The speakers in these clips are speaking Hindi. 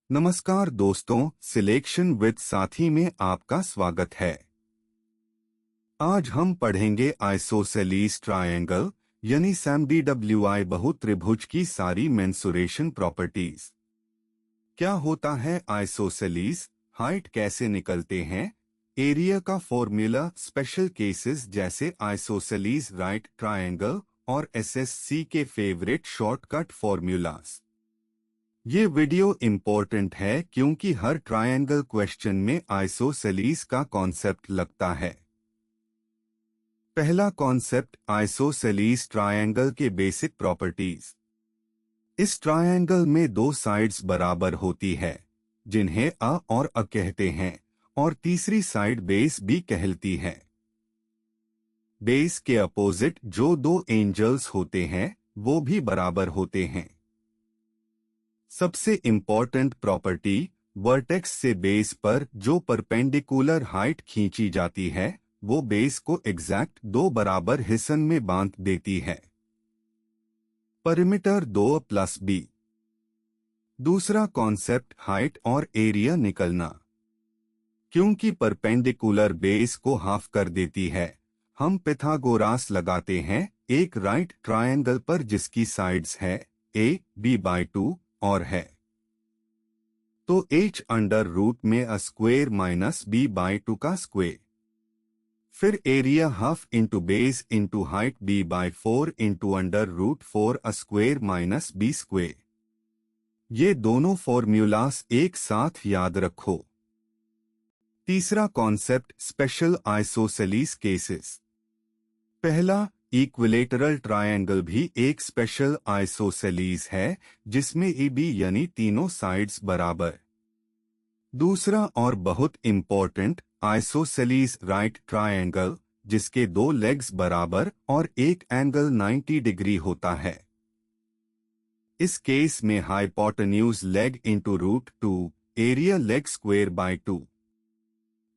नमस्कार दोस्तों, सिलेक्शन विद साथी में आपका स्वागत है। आज हम पढ़ेंगे आइसोसेलीस ट्रायंगल यानी SAMDWI बहुत्रिभुज की सारी मेंसुरेशन प्रॉपर्टीज। क्या होता है आइसोसेलीस, हाइट कैसे निकलते हैं, एरिया का फॉर्मूला, स्पेशल केसेस जैसे आइसोसेलीस राइट ट्रायंगल और SSC के फेवरेट शॉर्टकट फॉर्मूलाज। ये वीडियो इम्पोर्टेंट है क्योंकि हर ट्रायंगल क्वेश्चन में आइसोसेलीस का कॉन्सेप्ट लगता है। पहला कॉन्सेप्ट, आइसोसेलीस ट्रायंगल के बेसिक प्रॉपर्टीज। इस ट्रायंगल में दो साइड्स बराबर होती है, जिन्हें अ और अ कहते हैं, और तीसरी साइड बेस भी कहलती है। बेस के अपोजिट जो दो एंगल्स होते हैं वो भी बराबर होते हैं। सबसे इम्पॉर्टेंट प्रॉपर्टी, वर्टेक्स से बेस पर जो परपेंडिकुलर हाइट खींची जाती है वो बेस को एग्जैक्ट दो बराबर हिस्सन में बांध देती है। Perimeter 2 plus B. दूसरा कॉन्सेप्ट, हाइट और एरिया निकलना। क्योंकि परपेंडिकुलर बेस को हाफ कर देती है, हम पिथागोरस लगाते हैं एक राइट ट्रायंगल पर जिसकी साइड्स है a/b/2 और है तो h अंडर रूट में a स्क्वेयर माइनस b/2 का स्क्वेयर। फिर area half into base into height b/4 into under root 4 a square minus b square. ये दोनों फॉर्मूलास एक साथ याद रखो। तीसरा कॉन्सेप्ट, स्पेशल आइसोसेलीस केसेस। पहला, इक्विलेटरल ट्रायंगल भी एक स्पेशल आइसोसेलीस है जिसमें ए बी यानी तीनों साइड्स बराबर। दूसरा और बहुत इंपॉर्टेंट, आइसोसेलीस राइट ट्रायंगल जिसके दो लेग्स बराबर और एक एंगल 90 डिग्री होता है। इस केस में hypotenuse leg into root 2, area leg square by 2।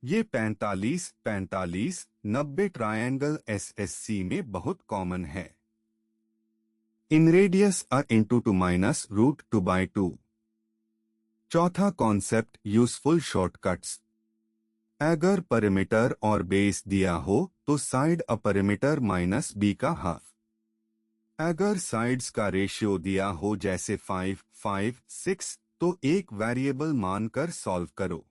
ये 45-45-90 ट्रायंगल SSC में बहुत कॉमन है। Inradius a into 2 minus root 2/2। चौथा कॉन्सेप्ट, यूजफुल शॉर्टकट्स। अगर परिमीटर और बेस दिया हो तो साइड अ परिमीटर माइनस बी का हाफ। अगर साइड्स का रेशियो दिया हो जैसे 5-5-6 तो एक वेरिएबल मानकर सॉल्व करो।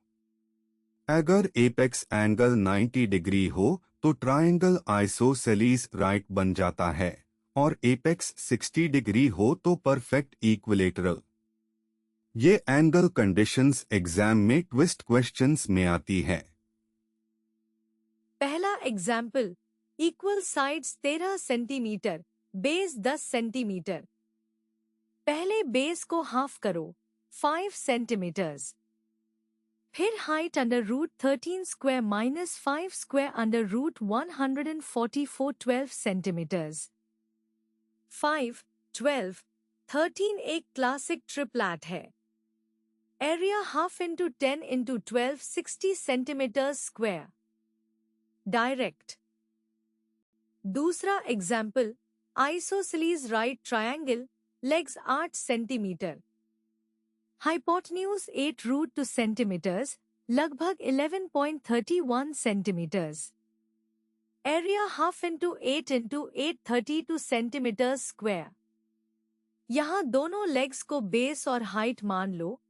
अगर एपेक्स एंगल 90 डिग्री हो तो ट्रायंगल आइसोसेलीस राइट बन जाता है, और एपेक्स 60 डिग्री हो तो परफेक्ट इक्विलेटरल। ये एंगल कंडीशंस एग्जाम में ट्विस्ट क्वेश्चंस में आती है। पहला example, equal sides 13 centimetre, base 10 centimetre. पहले बेस को हाफ करो 5 सेंटीमीटर्स। फिर height under root 13 square minus 5 square under root 144 12 centimetres. 5, 12, 13 एक क्लासिक ट्रिपलैट है। Area half into 10 into 12 60 centimetres square. Direct. दूसरा example, isosceles right triangle, legs 8 centimetre, hypotenuse 8 root 2 centimetres, लगभग 11.31 centimetres. Area half into 8 32 centimetres square. यहाँ दोनों लेग्स को बेस और हाइट मान लो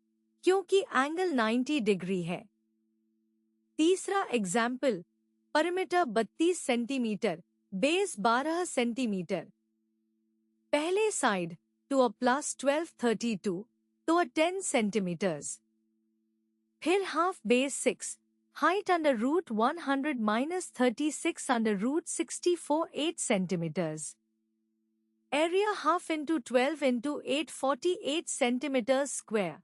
क्योंकि एंगल 90 डिग्री है। तीसरा example, perimeter 32 centimetre, base 12 centimetre. पहले साइड टू अ प्लस 1232 तो अ 10 सेंटीमीटर्स। फिर half base 6, height under root 100 minus 36 under root 64 8 centimetres. Area half into 12 into 8 48 centimetres square.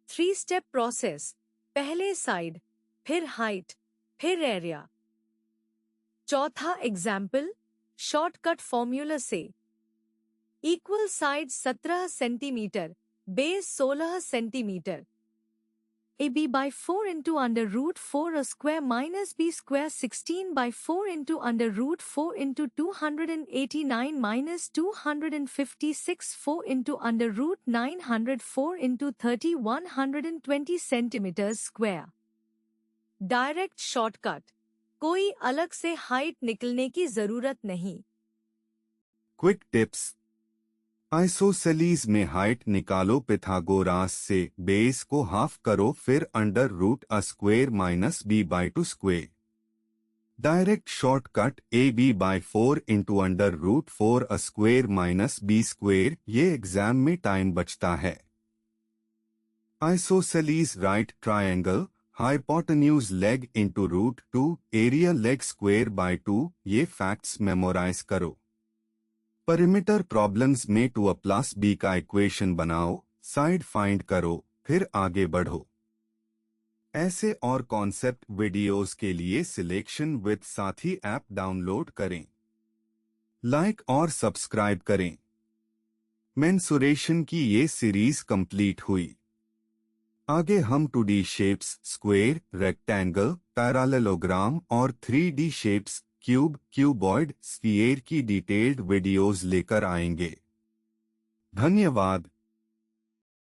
3 step process, पहले साइड, फिर हाइट, फिर एरिया। चौथा एग्जाम्पल, शॉर्टकट फॉर्मूला से। Equal side 17 centimetre, base 16 centimetre. AB by 4 into under root 4 a square minus B square 16 by 4 into under root 4 into 289 minus 256 4 into under root 904 into 30 120 centimeters square. Direct shortcut, कोई अलग से हाइट निकलने की जरूरत नहीं। Quick tips. आइसोसेलीज में हाइट निकालो पिथागोरास से, बेस को हाफ करो फिर under root a square minus b by two square. Direct shortcut a b by 4 into under root 4 a square minus b square, ये एग्जाम में टाइम बचता है। Isosceles right triangle, hypotenuse leg into root 2, area leg square by 2, ये फैक्ट्स मेमोराइज करो। परिमीटर प्रॉब्लम्स में 2a प्लस b का इक्वेशन बनाओ, साइड फाइंड करो, फिर आगे बढ़ो। ऐसे और कॉन्सेप्ट वीडियोस के लिए सिलेक्शन विद साथी ऐप डाउनलोड करें। लाइक और सब्सक्राइब करें। मेंसुरेशन की ये सीरीज कंप्लीट हुई। आगे हम 2D shapes, square, rectangle, parallelogram और 3D shapes, cube, cuboid, sphere की डिटेल्ड वीडियोस लेकर आएंगे। धन्यवाद।